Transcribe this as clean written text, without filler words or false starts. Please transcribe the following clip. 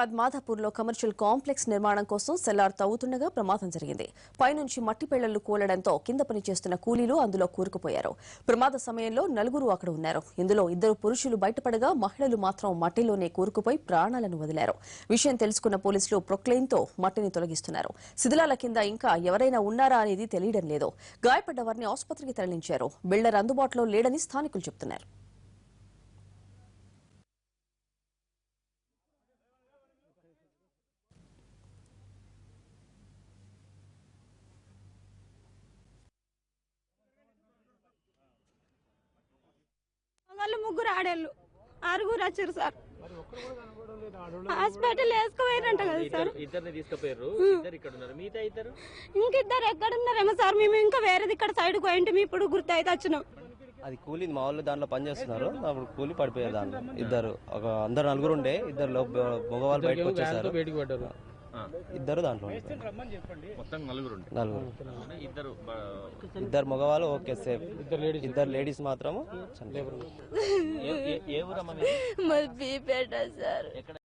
Hyderabad మాధాపూర్లో commercial complex నిర్మాణం కోసం cellar తవ్వుతుండగా ప్రమాదం జరిగింది. పైనుంచి మట్టి పెళ్లలు కూలడంతో కింద పనిచేస్తున్న కూలీలు అందులో కూరుకుపోయారు. ప్రమాద సమయంలో 4 అక్కడ ఉన్నారు. ఇందులో 2 పురుషులు బయటపడగా మహిళలు మాత్రం మట్టిలోనే కూరుకుపోయి ప్రాణాలను వదిలారు. విషయం తెలుసుకున్న పోలీసులు ప్రొక్లెయిన్తో మట్టిని తొలగిస్తున్నారు. శిథిలాల కింద ఇంకా ఎవరైనా ఉన్నారా అనేది తెలియడం లేదు. గాయపడ్డ వారిని ఆసుపత్రికి తరలించారు. బిల్డర్ అందుబాటులో లేడని స్థానికులు చెబుతున్నారు. వాళ్ళు 3 ఆడేళ్ళు 6 వచ్చారు సార్. హాస్పిటల్ వేసుకుపోయారంట కదా సార్. ఇద్దరిని తీసుకుపోయారు. ఇద్దరు ఇక్కడ ఉన్నారు. మిగతా ఇద్దరు ఇంకిద్దరు ఎక్కడ ఉన్నారేమో సార్. మేము ఇంకా వేరేది ఇక్కడ సైడ్ పోయింటే ఇప్పుడు గుర్తు అయితే వచ్చినాం. అది కూలి మా వాళ్ళు దాంట్లో పని చేస్తున్నారు. అప్పుడు కూలి పడిపోయారు. దాంట్లో ఇద్దరు అందరు 4 ఉండే. ఇద్దరు మగవాళ్ళు బయటకు వచ్చేసారు. ఇద్దరు దాంట్లో మొత్తం 4 ఇద్దరు మగవాళ్ళు ఓకే సేఫ్. ఇద్దరు లేడీస్ మాత్రము ఏ ఊరమ్మా? మరి బీపేట సార్.